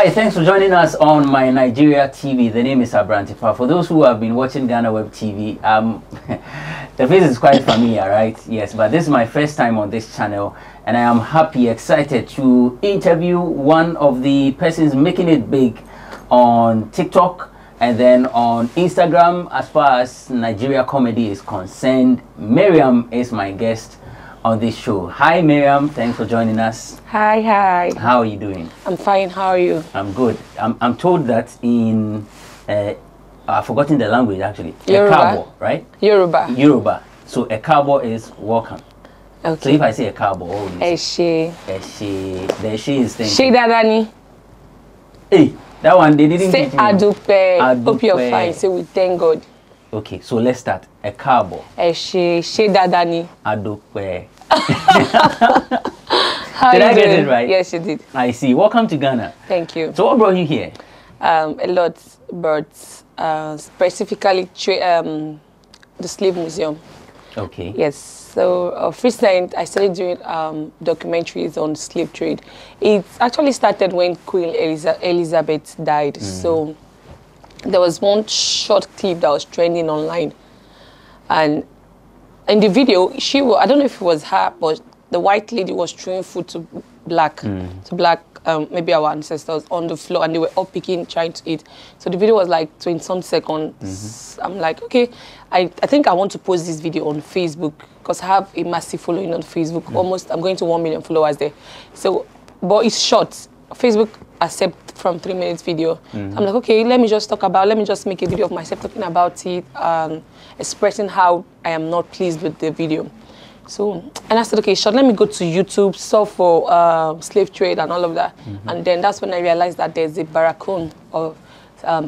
Hi, thanks for joining us on my Nigeria TV. The name is Abrantepa. For those who have been watching GhanaWeb TV, the face is quite familiar, right? Yes, but this is my first time on this channel, and I am happy, excited to interview one of the persons making it big on TikTok and then on Instagram as far as Nigeria comedy is concerned. Mariam is my guest on this show. Hi Mariam, thanks for joining us. Hi. How are you doing? I'm fine, how are you? I'm good. I'm told that in I've forgotten the language actually. Yoruba. Ekabo, right? Yoruba. So Ekabo is welcome. Okay. So if I say Ekabo, what would you say? Eshe. The Eshe is thank She you. dadani. Hey, that one they didn't say teach me. Adupe. Hope you're fine. Say we thank God. Okay, so let's start. Ekabo. Eshe. She dadani. Adupe. How Did you I get doing? it right? Yes, you did. I see. Welcome to Ghana. Thank you. So what brought you here? A lot, but specifically the Slave Museum. Okay. Yes. So first time I started doing documentaries on slave trade. It actually started when Queen Elizabeth died. So there was one short clip that was trending online, and in the video, I don't know if it was her, but the white lady was throwing food to black, maybe our ancestors on the floor, and they were all picking, trying to eat. So the video was like 20-some seconds. I'm like, okay, I think I want to post this video on Facebook because I have a massive following on Facebook. I'm going to 1 million followers there. So, but it's short. Facebook accept from 3 minutes video. I'm like, okay, let me just make a video of myself talking about it, expressing how I am not pleased with the video. So, and I said, okay, sure, let me go to YouTube, search for slave trade and all of that. And then that's when I realized that there's a barracoon of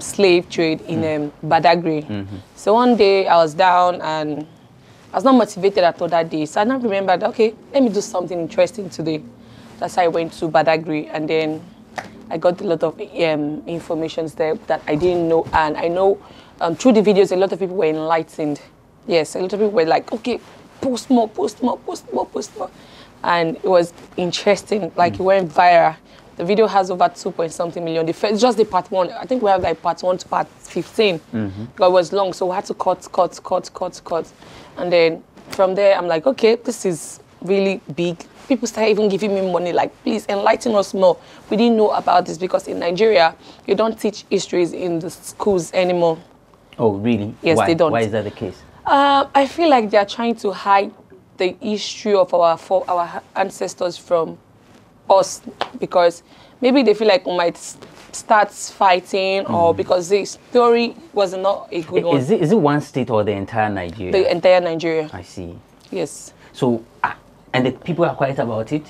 slave trade in Badagry. So one day I was down and I was not motivated at all that day. So I now remembered, okay, let me do something interesting today. That's how I went to Badagry, and then I got a lot of information there that I didn't know. And I know through the videos, a lot of people were enlightened. Yes, a lot of people were like, okay, post more. And it was interesting, like it went viral. The video has over 2-point-something million. Just the part 1, I think we have like part 1 to part 15. But it was long, so we had to cut. And then from there, I'm like, okay, this is really big. People started even giving me money, like, please enlighten us more. We didn't know about this because in Nigeria, you don't teach histories in the schools anymore. Oh, really? Yes, Why? they don't. Why is that the case? I feel like they are trying to hide the history of our ancestors from us because maybe they feel like we might start fighting or because the story was not a good one. Is it one state or the entire Nigeria? The entire Nigeria. I see. Yes. So, and the people are quiet about it?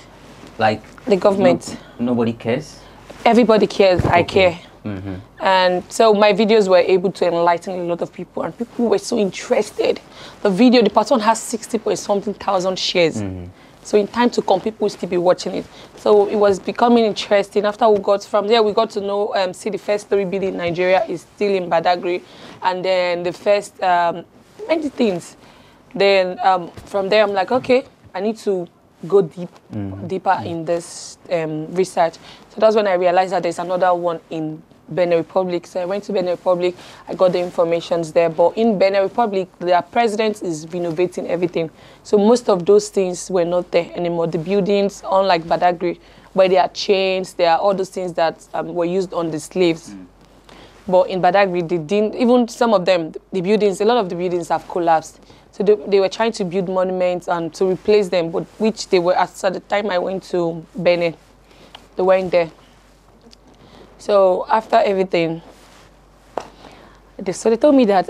Like the government? Nobody cares? Everybody cares. Okay. I care. And so my videos were able to enlighten a lot of people, and people were so interested. The part 1 has 60-point-something thousand shares. So in time to come, people will still be watching it. So it was becoming interesting. After we got to know, see the first story building in Nigeria is still in Badagry. And then the first, many things. Then from there, I'm like, okay, I need to go deeper in this research. So that's when I realized that there's another one in Benin Republic. So I went to Benin Republic, I got the informations there. But in Benin Republic, their president is renovating everything. So most of those things were not there anymore. The buildings, unlike Badagry, where there are chains, there are all those things that were used on the slaves. But in Badagry, they didn't, even some of them, a lot of the buildings have collapsed. So they were trying to build monuments and to replace them, but which they were, at the time I went to Benin, they weren't there. So after everything, they told me that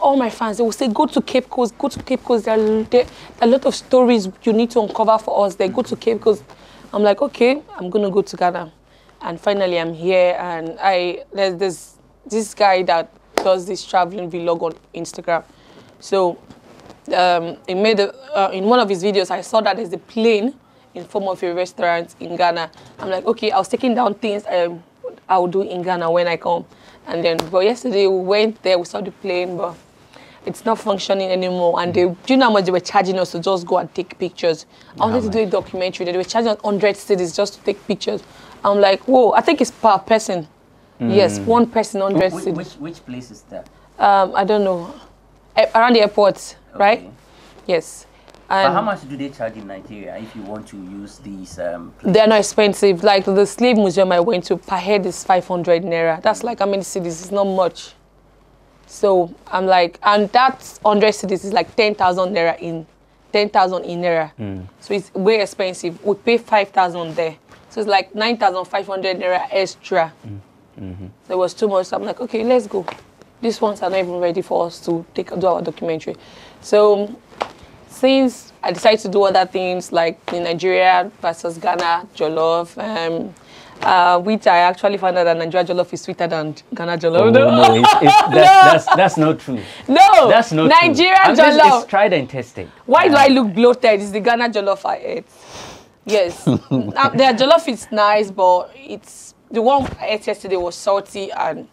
all my fans, they will say, go to Cape Coast. There are a lot of stories you need to uncover for us. They go to Cape Coast. I'm like, okay, I'm going to go to Ghana. And finally, I'm here. And there's this guy that does this traveling vlog on Instagram. So he made in one of his videos, I saw that there's a plane in form of a restaurant in Ghana. I'm like, okay, I was taking down things I will do in Ghana when I come. And then, but yesterday we went there, we saw the plane, but it's not functioning anymore. And do you know how much they were charging us to just go and take pictures? I wanted to do a documentary. They were charging us 100 cities just to take pictures. I'm like, whoa, I think it's per person. Yes, one person, 100 cedis. Which place is that? I don't know. Around the airport, right? Yes. And how much do they charge in Nigeria if you want to use these? They're not expensive. Like the slave museum I went to, per head is 500 naira. That's like how many cedis? It's not much. So I'm like, and that 100 cedis is like 10,000 naira in 10,000 in naira. So it's way expensive. We pay 5,000 there. So it's like 9,500 naira extra. So it was too much. So I'm like, okay, let's go. These ones are not even ready for us to do our documentary. So since I decided to do other things like in Nigeria versus Ghana Jollof, which I actually found out that Nigeria Jollof is sweeter than Ghana Jollof. Oh, no, that's not true. No, that's not Nigeria true. Jollof. It's tried and tested. Why do I look bloated? It's the Ghana Jollof I ate. Yes, their Jollof is nice, but it's the one I ate yesterday was salty and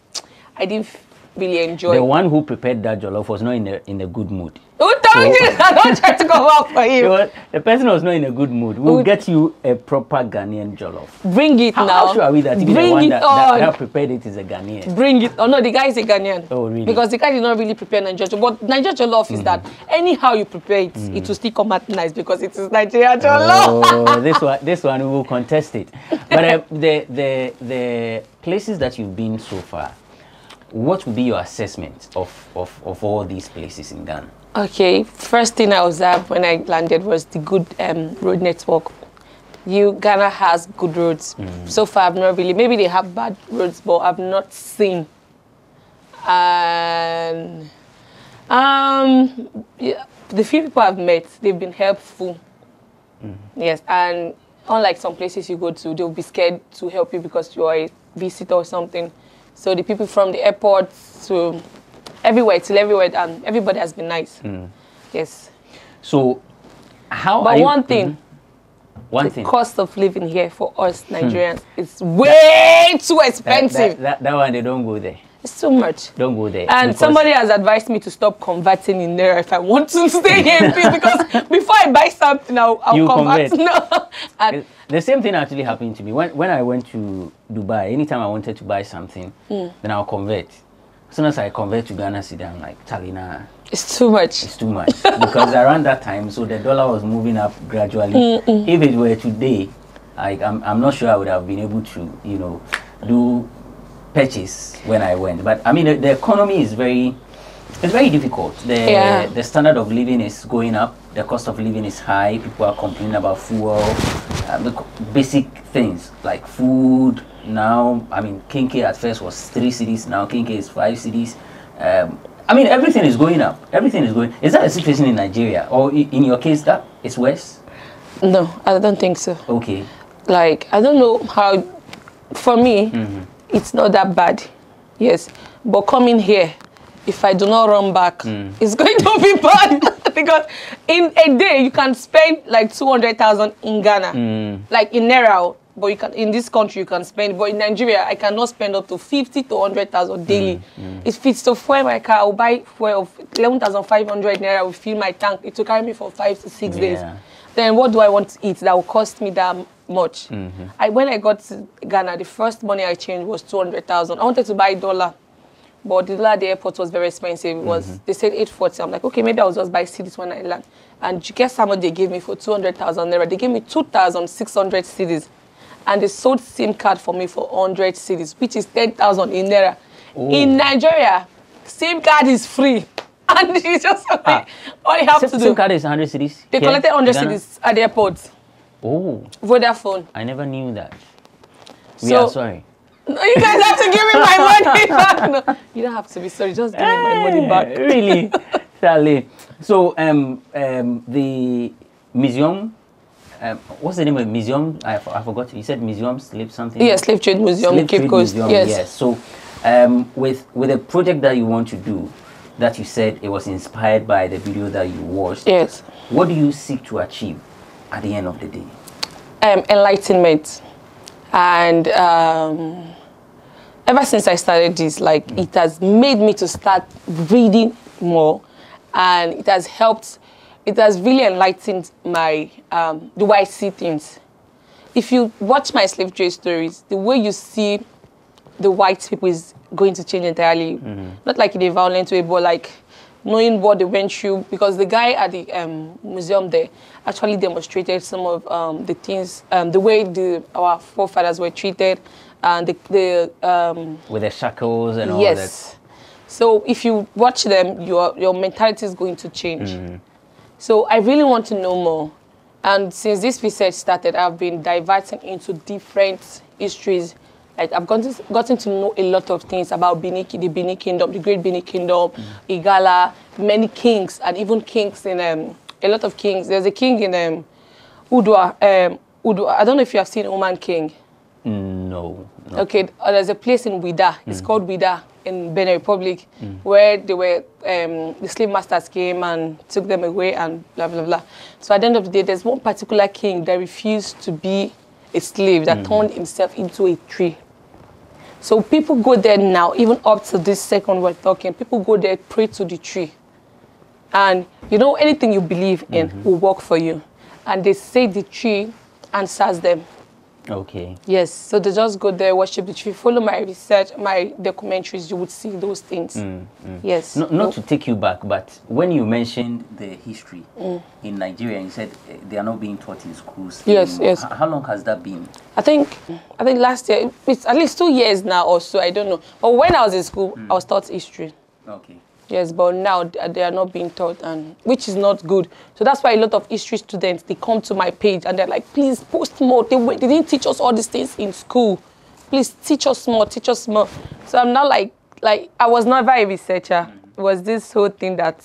I didn't really enjoy it. The one who prepared that jollof was not in a good mood. Who told you? I don't try to come up for you. The person was not in a good mood. We'll get you a proper Ghanaian jollof. Bring it now. How sure are we that even the one that prepared it is a Ghanaian? Bring it. Oh no, the guy is a Ghanaian. Oh really? Because the guy did not really prepare Nigeria. But Nigeria jollof is that anyhow you prepare it, it will still come out nice because it is Nigeria jollof. Oh, this one we will contest it. But the places that you've been so far, what would be your assessment of all these places in Ghana? Okay, first thing I observed when I landed was the good road network. Ghana has good roads. So far, I've not really, maybe they have bad roads, but I've not seen. And yeah, the few people I've met, they've been helpful. Yes, and unlike some places you go to, they'll be scared to help you because you are a visitor or something. So the people from the airport to everywhere, and everybody has been nice. Yes. So how but one thing, the cost of living here for us Nigerians is way too expensive. That one, they don't go there. It's too much. Don't go there. And somebody has advised me to stop converting in naira if I want to stay here because before I buy something, I'll convert. No. And the same thing actually happened to me. When I went to Dubai, anytime I wanted to buy something, then I'll convert. As soon as I convert to Ghana cedi, I'm like, Talina. It's too much. It's too much. Because around that time, so the dollar was moving up gradually. If it were today, I'm not sure I would have been able to, do purchase when I went. But I mean, the economy is very difficult. The standard of living is going up. The cost of living is high. People are complaining about fuel, basic things like food. Now, I mean, Kinke at first was 3 cedis. Now Kinke is 5 cedis. I mean, everything is going up. Everything is going. Is that a situation in Nigeria, or in your case, that it's worse? No, I don't think so. Okay. Like, I don't know how. For me, it's not that bad. Yes, but coming here, if I do not run back, it's going to be bad because in a day you can spend like 200,000 in Ghana, like in naira. But you can in this country you can spend. But in Nigeria, I cannot spend up to 50 to 100,000 daily. If it's to fuel my car, I'll buy fuel of 11,500 naira. I will fill my tank. It will carry me for 5 to 6 days. Then what do I want to eat that will cost me that much? When I got to Ghana, the first money I changed was 200,000. I wanted to buy dollar, but the dollar at the airport was very expensive. It was they said 840. I'm like, okay, maybe I'll just buy cedis when I land. And guess how much they gave me for 200,000 naira? They gave me 2,600 cedis. And they sold SIM card for me for 100 cedis, which is 10,000 in naira. In Nigeria, SIM card is free. And it's just all you have to do. SIM card is 100 cedis? They collected 100 cedis at the airport. Oh. Vodafone. I never knew that. We are sorry. No, you guys have to give me my money back. No, you don't have to be sorry. Just give me my money back. Really? Sally. So, the museum... what's the name of the museum? I forgot. You said museum, slave something? Yeah, Slave Trade Museum, Cape Coast. Yes. So, with a project that you want to do, that you said it was inspired by the video that you watched. Yes. What do you seek to achieve at the end of the day? Enlightenment. And ever since I started this, like, it has made me to start reading more, and it has really enlightened my the way I see things. if you watch my slave trade stories, the way you see the white people is going to change entirely. Not like in a violent way, but like knowing what they went through. Because the guy at the museum there actually demonstrated some of the things, the way our forefathers were treated, and with the shackles and all that. Yes. So if you watch them, your mentality is going to change. So I really want to know more. And since this research started, I've been diverting into different histories. Like I've gotten to know a lot of things about the Benin Kingdom, the Great Benin Kingdom, Igala, many kings, and even kings in a lot of kings. There's a king in Udwa. I don't know if you have seen Oman King. No. Okay, there's a place in Wida. It's called Wida in Benin Republic, where they were the slave masters came and took them away and blah blah blah. So at the end of the day, there's one particular king that refused to be a slave, that turned himself into a tree. So people go there now, even up to this second we're talking, people go there, pray to the tree. And you know, anything you believe in will work for you. And they say the tree answers them. Okay. Yes, so they just go there, worship the tree, follow my research, my documentaries, you would see those things. Yes. Not to take you back, but when you mentioned the history in Nigeria, you said they are not being taught in schools. Yes, yes. How long has that been? I think last year, it's at least 2 years now or so, I don't know. But when I was in school, I was taught history. Okay. Yes, but now they are not being taught, and which is not good. So that's why a lot of history students, they come to my page and they're like, please post more. They didn't teach us all these things in school. Please teach us more, teach us more. So I'm not like I was never a researcher. It was this whole thing that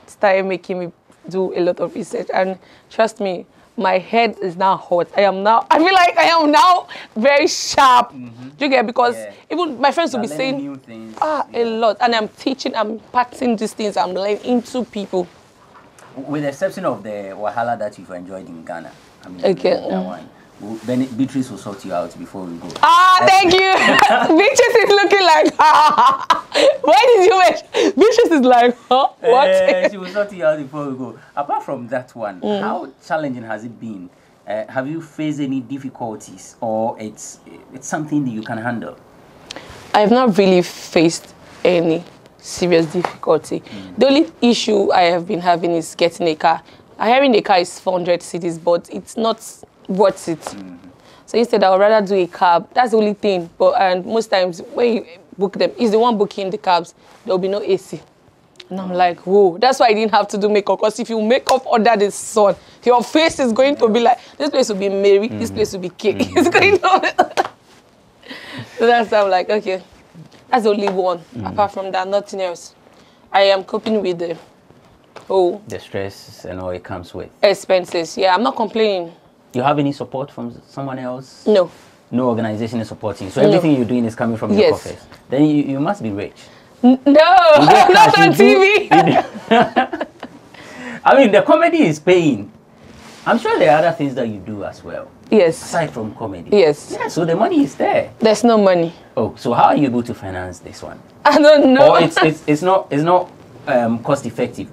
started making me do a lot of research. And trust me, my head is now hot. I feel like I am now very sharp. Do you get? Because even my friends will be saying, new things. A lot. And I'm teaching, I'm imparting these things, I'm learning into people. With the exception of the wahala that you've enjoyed in Ghana. I mean, okay. That one. Beatrice will sort you out before we go. Thank you. Beatrice is looking like, why did you mention? Beatrice is like, what? She will sort you out before we go. Apart from that one, how challenging has it been? Have you faced any difficulties, or it's something that you can handle? I have not really faced any serious difficulty. The only issue I have been having is getting a car. Hiring a car is 400 cedis, but it's not worth it. So instead, I would rather do a cab. That's the only thing. And most times, when you book them, is the one booking the cabs, there will be no AC. And I'm like, whoa. That's why I didn't have to do makeup. Because if you make up under the sun, your face is going to be like, this place will be merry, this place will be cake. It's going on. So that's why I'm like, okay. That's the only one. Apart from that, nothing else. I am coping with the stress and all it comes with. Expenses. Yeah, I'm not complaining. You have any support from someone else? No. No organization is supporting. So everything you're doing is coming from your pockets. Then you must be rich. No, I'm not on TV. I mean, the comedy is paying. I'm sure there are other things that you do as well. Yes. Aside from comedy. Yes. Yeah, so the money is there. There's no money. Oh, so how are you able to finance this one? I don't know. Or it's not cost effective.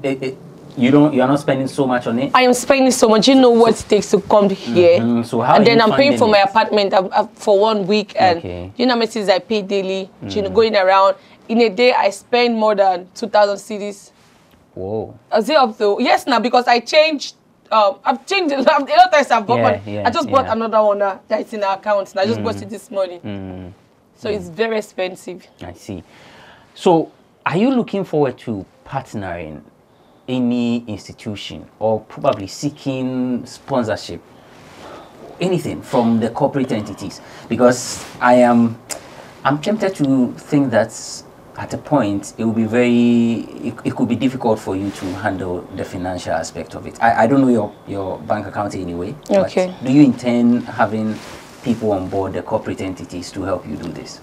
You are not spending so much on it. I am spending so much. You know what it takes to come here. So how? And then I'm paying for my apartment for 1 week, and you know how much I pay daily. You know, going around in a day, I spend more than 2,000 cedis. Whoa. Is it up to? Yes, now because I changed. I've changed a lot of times. I've bought I just bought another one that's in our account, and I just bought it this morning. So it's very expensive. I see. So are you looking forward to partnering any institution, or probably seeking sponsorship, anything from the corporate entities? Because I'm tempted to think that at a point it will be it could be difficult for you to handle the financial aspect of it. I don't know your bank account anyway. Okay. But do you intend having people on board, the corporate entities, to help you do this?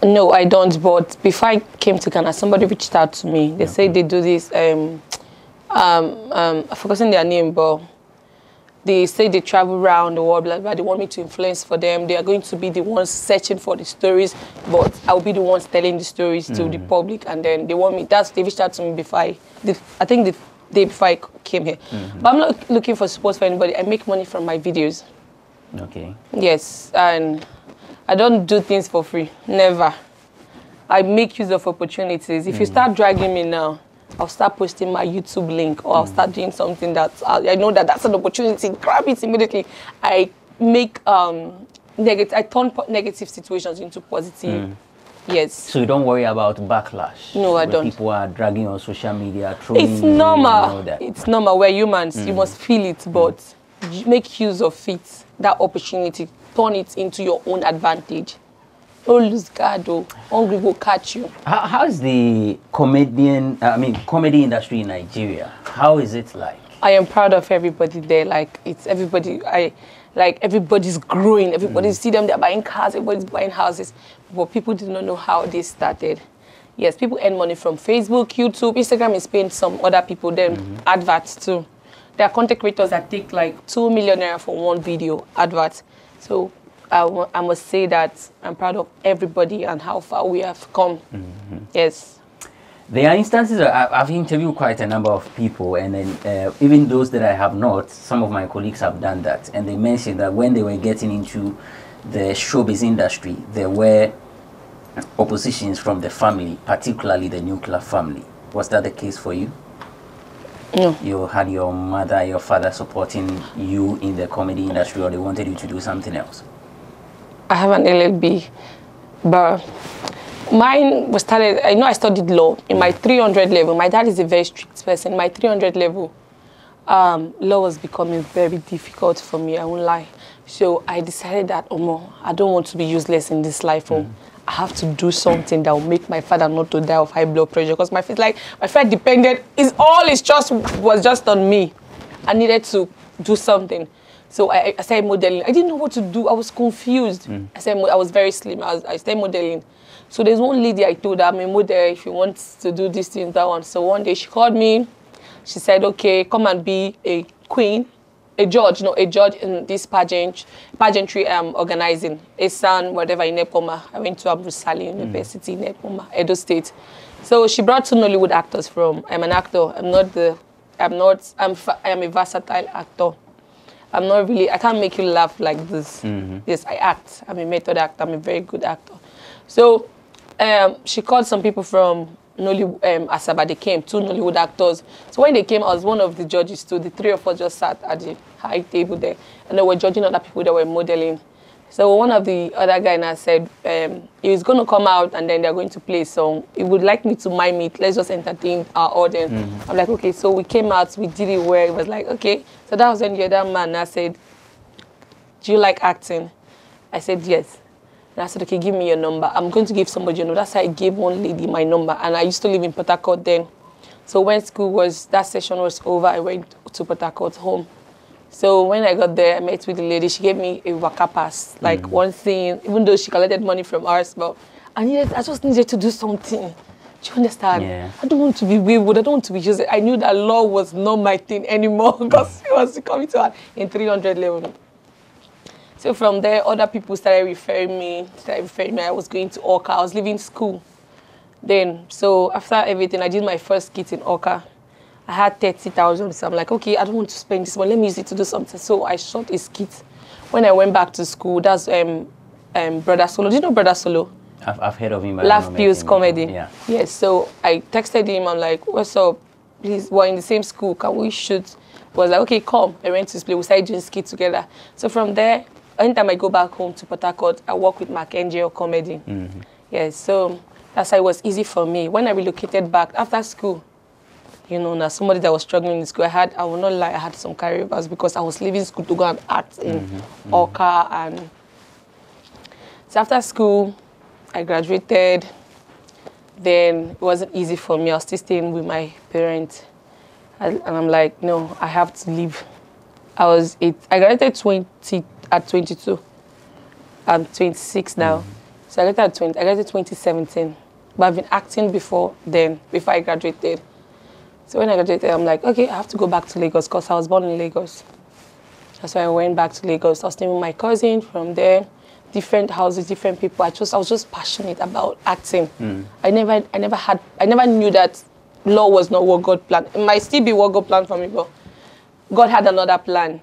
No, I don't. But before I came to Ghana, somebody reached out to me. They say they do this. I've forgotten their name, but they say they travel around the world, but they want me to influence for them. They are going to be the ones searching for the stories, but I'll be the ones telling the stories to the public. And then they want me. They reached out to me before I think the day before I came here. But I'm not looking for support for anybody. I make money from my videos. Okay. Yes, and I don't do things for free. Never. I make use of opportunities. If you start dragging me now, I'll start posting my YouTube link, or I'll start doing something that I know that that's an opportunity. Grab it immediately. I make negative. I turn negative situations into positive. Yes. So you don't worry about backlash? No, I don't. People are dragging on social media, trolling. It's normal. And all that. It's normal. We're humans. You must feel it, but make use of it. That opportunity, turn it into your own advantage. Don't lose guard, though. Hungry will catch you. How is the comedy industry in Nigeria? How is it like? I am proud of everybody there. Like, it's everybody. Everybody's growing. Everybody see them. They're buying cars. Everybody's buying houses. But people do not know how this started. Yes, people earn money from Facebook, YouTube, Instagram is paying some other people. Then adverts too. There are content creators that take like 2 million naira for one video advert. So I must say that I'm proud of everybody and how far we have come. Yes. There are instances, I've interviewed quite a number of people, and then even those that I have not, some of my colleagues have done that. And they mentioned that when they were getting into the showbiz industry, there were oppositions from the family, particularly the nuclear family. Was that the case for you? No. You had your mother, your father supporting you in the comedy industry, or they wanted you to do something else? I have an LLB, but mine was started, I know I studied law in my 300 level. My dad is a very strict person. My 300 level, law was becoming very difficult for me, I won't lie. So I decided that, I don't want to be useless in this life. I have to do something that will make my father not to die of high blood pressure, because my father depended, was just on me. I needed to do something. So I started modeling. I didn't know what to do. I was confused. I was very slim. I started modeling. So there's one lady I told her, I'm a model, if you want to do this thing, that one. So one day she called me. She said, okay, come and be a queen, a judge in this pageantry I'm organizing. A son, whatever, in Nkommo. I went to Abrantepa University in Nkommo, Edo State. So she brought 2 Nollywood actors from. I'm an actor. I'm a versatile actor. I can't make you laugh like this. Yes, I act. I'm a method actor. I'm a very good actor. So she called some people from Nollywood, Asaba. They came, 2 Nollywood actors. So when they came, I was one of the judges too. The 3 of us just sat at the high table there, and they were judging other people that were modeling. So one of the other guys now said, he was going to come out and then they're going to play a song. He would like me to mime it. Let's just entertain our audience. I'm like, okay. So we came out, we did it where it was like, okay. So that was when the other man now said, do you like acting? I said, yes. And I said, okay, give me your number. I'm going to give somebody your number. That's how I gave one lady my number. And I used to live in Port Harcourt then. So when that session was over, I went to Port Harcourt home. So when I got there, I met with the lady. She gave me a waka pass, like one thing, even though she collected money from ours, but I just needed to do something. Do you understand? Yeah. I don't want to be wayward. I don't want to be used. I knew that law was not my thing anymore because it was coming to her in 300 level. So from there, other people started referring me. I was going to Oka. I was leaving school then. So after everything, I did my first skit in Oka. I had 30,000, so I'm like, okay, I don't want to spend this money. Let me use it to do something. So I shot a skit. When I went back to school, that's Brother Solo. Do you know Brother Solo? I've heard of him. Laugh Pills Comedy. Yeah. Yes, so I texted him. I'm like, what's up? Please, we're in the same school. Can we shoot? He was like, okay, come. I went to his place. We started doing skits together. So from there, anytime I go back home to Port Harcourt, I work with Angel Comedy. Yes, so that's how it was easy for me. When I relocated back after school, you know, now somebody that was struggling in school, I will not lie, I had some career bars because I was leaving school to go and act in Oka. And so after school, I graduated. Then it wasn't easy for me. I was still staying with my parents. And I'm like, no, I have to leave. I graduated at 22. I'm 26 now. So I graduated 2017. But I've been acting before I graduated. So when I graduated, I'm like, okay, I have to go back to Lagos because I was born in Lagos. That's why I went back to Lagos. I was staying with my cousin from there, different houses, different people. I was just passionate about acting. I never knew that law was not what God planned. It might still be what God planned for me, but God had another plan.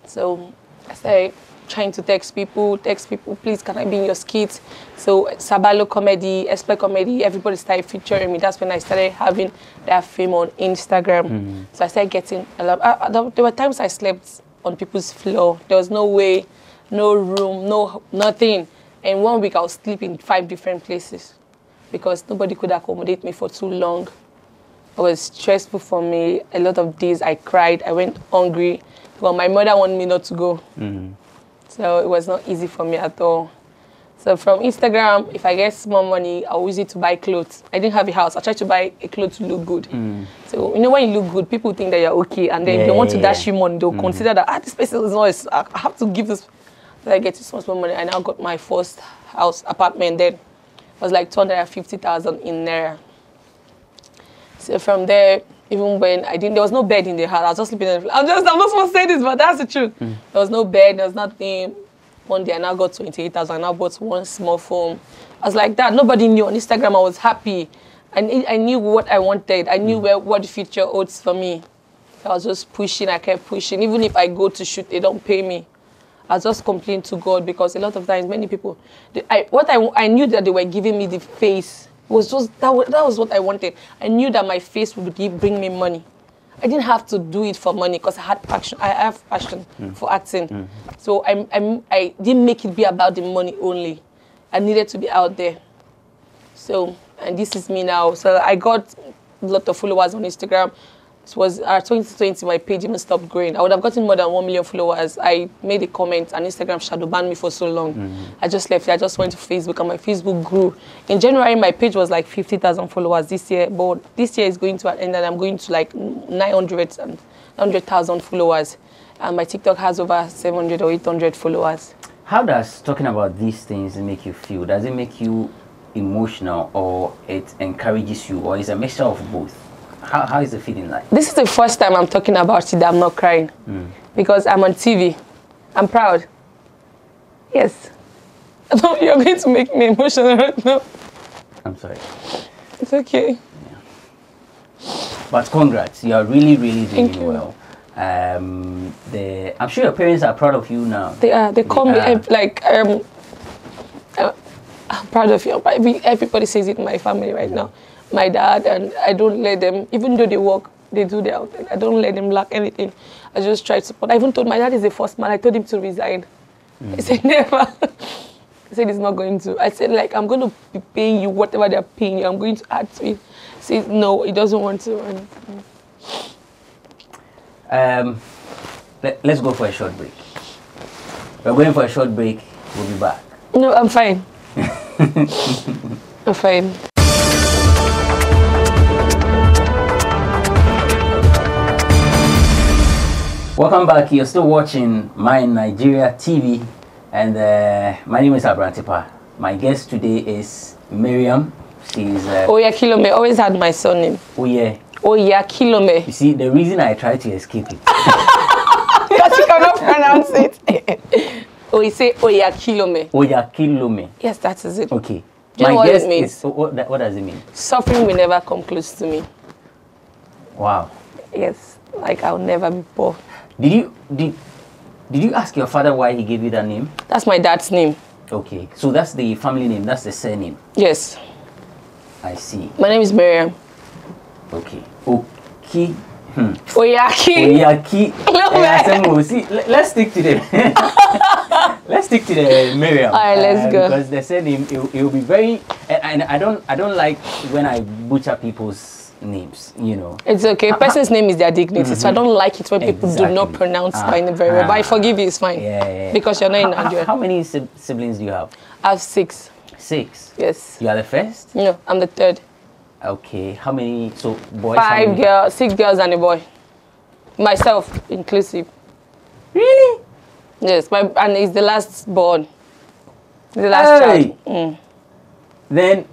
So I started trying to text people, please, can I be in your skit? So Sabalo comedy, expert comedy, everybody started featuring me. That's when I started having that fame on Instagram. So I started getting a lot. There were times I slept on people's floor. There was no way, no room, nothing. And 1 week I was sleeping in 5 different places because nobody could accommodate me for too long. It was stressful for me. A lot of days I cried. I went hungry. Well, my mother wanted me not to go. So it was not easy for me at all. So from Instagram, if I get small money, I'll use it to buy clothes. I didn't have a house. I tried to buy a clothes to look good. So, you know, when you look good, people think that you're okay. And then if they want to dash you money, they'll consider that, this person is nice. I have to give this. So I get small money. I now got my first house, apartment then. It was like 250,000 in Naira. So from there, even when there was no bed in the house. I was just sleeping in the floor. I'm not supposed to say this, but that's the truth. There was no bed, there was nothing. One day I now got 28,000. I now bought one small phone. I was like that. Nobody knew. On Instagram, I was happy. I knew what I wanted. I knew what the future holds for me. So I was just pushing. I kept pushing. Even if I go to shoot, they don't pay me. I was just complaining to God because a lot of times, many people, I knew that they were giving me the face. It was just, that was what I wanted. I knew that my face would bring me money. I didn't have to do it for money because I had passion. I have passion for acting. So I didn't make it be about the money only. I needed to be out there. So, and this is me now. So I got a lot of followers on Instagram. It was 2020, my page even stopped growing. I would have gotten more than 1 million followers. I made a comment and Instagram shadow banned me for so long. I just left it. I just went to Facebook and my Facebook grew. In January, my page was like 50,000 followers this year. But this year is going to end and I'm going to like 900,000 followers. And my TikTok has over 700 or 800 followers. How does talking about these things make you feel? Does it make you emotional or it encourages you or is it a mixture of both? How is the feeling like? This is the first time I'm talking about it that I'm not crying. Because I'm on TV. I'm proud. Yes. No, you're going to make me emotional right now. I'm sorry. It's okay. Yeah. But congrats. You are really, really doing well. I'm sure your parents are proud of you now. They are. They call me like, I'm proud of you. Everybody says it in my family right now. My dad, and I don't let them, even though they work, they do their own thing. I don't let them lack anything. I just try to support. I even told my dad is the first man. I told him to resign. He said never. He said he's not going to. I said like I'm going to be paying you whatever they're paying you. I'm going to add to it. He said no, he doesn't want to. Let's go for a short break. We're going for a short break. We'll be back. No, I'm fine. I'm fine. Welcome back. You're still watching my Nigeria TV, and my name is Abrantepa. My guest today is Mariam. She's Oyakhilome. Always had my surname. Oyakhilome. You see, the reason I try to escape it because you cannot pronounce it. Oh, you say Oyakhilome. Oyakhilome. Yes, that is it. Okay. Do you know what it means? Is, what does it mean? Suffering will never come close to me. Wow. Yes, like I'll never be poor. Did you ask your father why he gave you that name? That's my dad's name. Okay, so that's the family name, that's the surname. Yes. I see. My name is Mariam. Okay. Okay. Oyaki. See, let's stick to the let's stick to the Mariam. All right, let's go. Because the surname it will be very, and I don't like when I butcher people's names, you know. It's okay. Person's name is their dignity, so I don't like it when people do not pronounce my name very well. But I forgive you, it's fine. Yeah. Because you're not in Nigeria. How many siblings do you have? I have 6. 6? Yes. You are the first? No, I'm the third. Okay. How many? So boys? 5 girls, 6 girls and a boy. Myself inclusive. Really? Yes. And he's the last born. The last child. Then.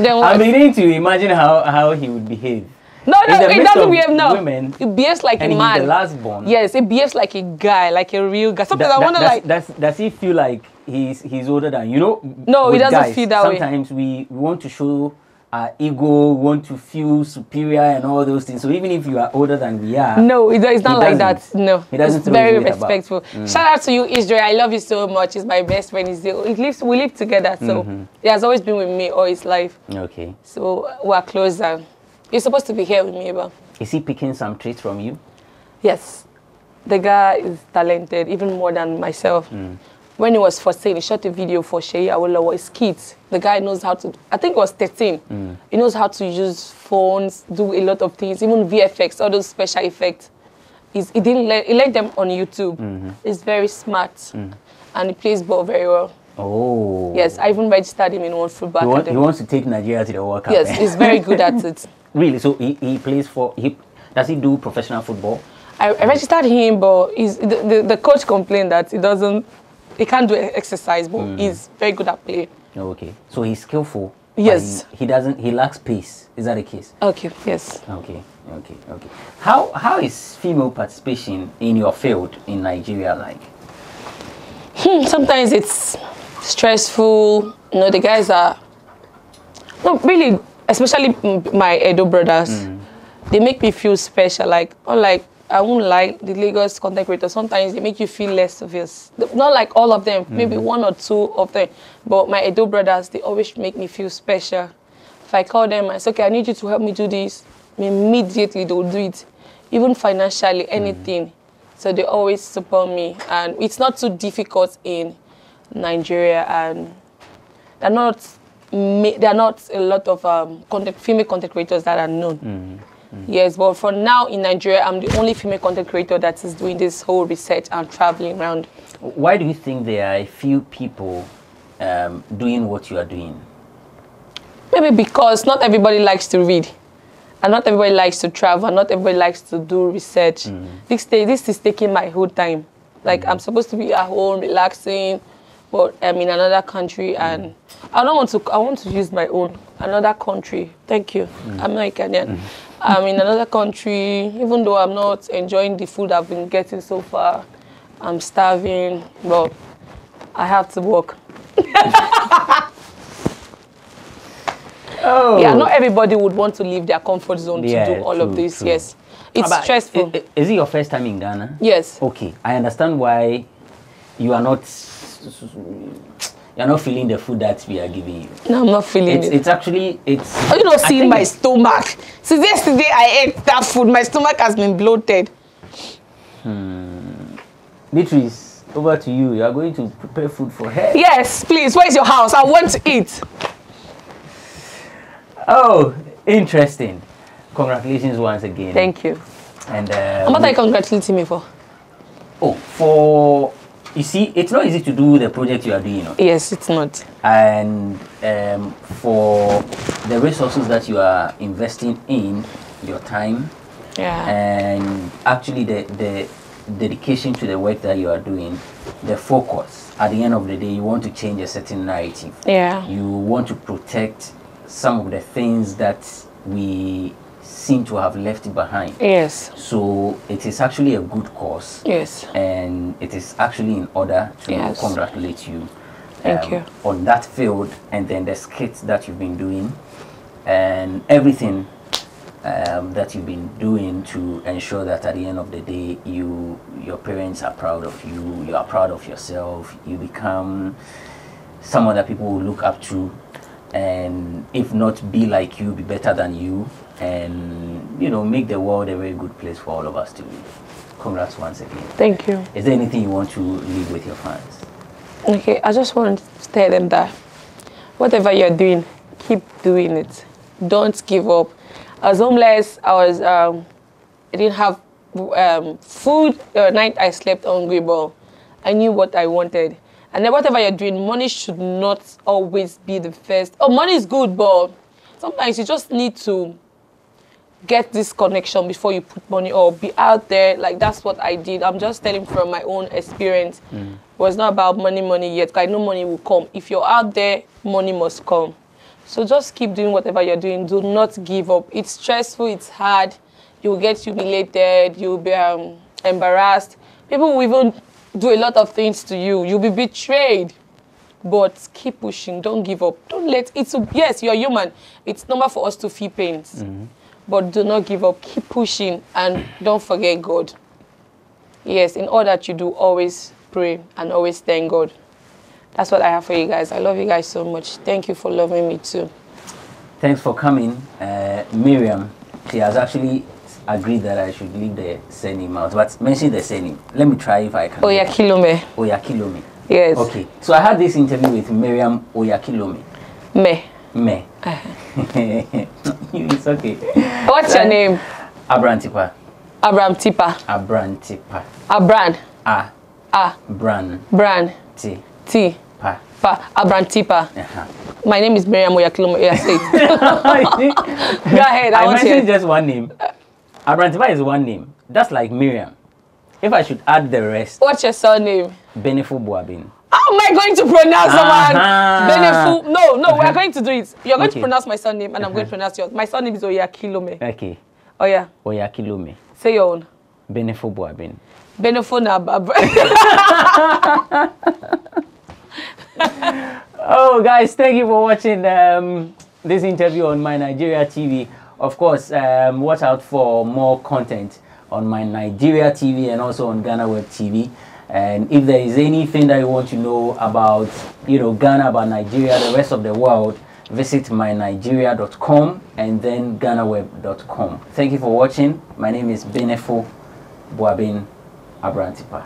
I'm beginning to imagine how he would behave. No, it doesn't behave now. Women, it behaves like a man. He's the last born. Yes, it behaves like a guy, like a real guy. Sometimes I wonder, like, does he feel like he's older than you know? No, he doesn't feel that way. Sometimes we want to show our ego, want to feel superior and all those things. So even if you are older than we are, no, it's not like that. No, he doesn't. It's very respectful. Shout out to you, Israel. I love you so much. He's my best friend. We live together, so he has always been with me all his life. Okay. So we're closer. He's supposed to be here with me, but is he picking some traits from you? Yes, the guy is talented, even more than myself. When he was 14, he shot a video for Sheyi Awolowo's kids. The guy knows how to, I think he was 13. He knows how to use phones, do a lot of things, even VFX, all those special effects. He learned them on YouTube. He's very smart, and he plays ball very well. Oh. Yes, I even registered him in one football academy. He wants to take Nigeria to the World Cup. Yes, he's very good at it. Really? So he plays for, does he do professional football? I registered him, but the coach complained that he can't do exercise, but he's very good at play. Okay. So he's skillful. Yes. He lacks pace. Is that the case? Okay, yes. Okay. How is female participation in your field in Nigeria like? Sometimes it's stressful. You know, the guys are, no, really, especially my Edo brothers, they make me feel special. Like, unlike, I won't lie, the Lagos content creators, sometimes they make you feel less obvious. Not like all of them, maybe one or two of them, but my Edo brothers, they always make me feel special. If I call them, I say, okay, I need you to help me do this, immediately they'll do it, even financially, anything. So they always support me, and it's not too difficult in Nigeria, and there are not a lot of female content creators that are known. Yes, but for now in Nigeria, I'm the only female content creator that is doing this whole research and traveling around. Why do you think there are a few people doing what you are doing? Maybe because not everybody likes to read, and not everybody likes to travel, and not everybody likes to do research. This is taking my whole time. Like, I'm supposed to be at home, relaxing, but I'm in another country, and I want to use my own, another country. Thank you. I'm not Ghanaian. I'm in another country, even though I'm not enjoying the food I've been getting so far. I'm starving, but I have to work. Oh. Yeah, not everybody would want to leave their comfort zone to do all of this. True. Yes, it's stressful. Is it your first time in Ghana? Yes. Okay, I understand why you are not. You're not feeling the food that we are giving you. No, I'm not feeling it. It's actually. Are you not seeing my stomach? Since yesterday I ate that food, my stomach has been bloated. Beatrice, over to you. You are going to prepare food for her. Yes, please. Where's your house? I want to eat. Oh, interesting. Congratulations once again. Thank you. And what are you congratulating me for? Oh, you see, it's not easy to do the project you are doing. Yes, it's not. And for the resources that you are investing in, your time, and actually the dedication to the work that you are doing, the focus. At the end of the day, you want to change a certain narrative. Yeah. You want to protect some of the things that we seem to have left behind. Yes. So it is actually a good cause. Yes. And it is actually in order to congratulate you. Thank you. On that field, and then the skits that you've been doing, and everything that you've been doing to ensure that at the end of the day, your parents are proud of you, you are proud of yourself, you become someone that people will look up to, and if not be like you, be better than you, and make the world a very good place for all of us to live. Congrats once again. Thank you. Is there anything you want to leave with your fans? Okay, I just want to tell them that whatever you're doing, keep doing it. Don't give up. I was homeless. I didn't have food. The night I slept hungry, but I knew what I wanted. And then whatever you're doing, money should not always be the first. Oh, money is good, but sometimes you just need to get this connection before you put money, or be out there. Like, that's what I did. I'm just telling from my own experience. It was not about money yet. I know money will come. If you're out there, money must come. So just keep doing whatever you're doing. Do not give up. It's stressful. It's hard. You'll get humiliated. You'll be embarrassed. People will even do a lot of things to you. You'll be betrayed. but keep pushing. Don't give up. Don't let it. Yes, you're human. It's normal for us to feel pains, but do not give up. Keep pushing and don't forget God. Yes, in all that you do, always pray and always thank God. That's what I have for you guys. I love you guys so much. Thank you for loving me too. Thanks for coming. Mariam, she has actually agreed that I should leave the surname out, but mention the surname. Let me try if I can. Oyakhilome. Oyakhilome. Yes. Okay. So I had this interview with Mariam Oyakhilome. Me. It's okay. What's your name? Abrantepa. Abrantepa. Abrantepa. Abran. Bran. Bran. T. Pa. Abrantepa. My name is Mariam Oyakhilome. Yeah, say it. Go ahead. I mentioned just one name. Abrantepa is one name. That's like Mariam. If I should add the rest. What's your surname? Benefo Boabin. How am I going to pronounce someone? Benefo? No, we're going to do it. You're going to pronounce my surname and I'm going to pronounce yours. My surname is Oyakhilome. Okay. Oh yeah. Oyakhilome. Say your own. Benefo Boabin. Benefo na Oh, guys, thank you for watching this interview on My Nigeria TV. Of course, watch out for more content on My Nigeria TV and also on GhanaWeb TV. And if there is anything that you want to know about, Ghana, about Nigeria, the rest of the world, visit mynigeria.com and then GhanaWeb.com. Thank you for watching. My name is Benefo Boabin Abrantepa.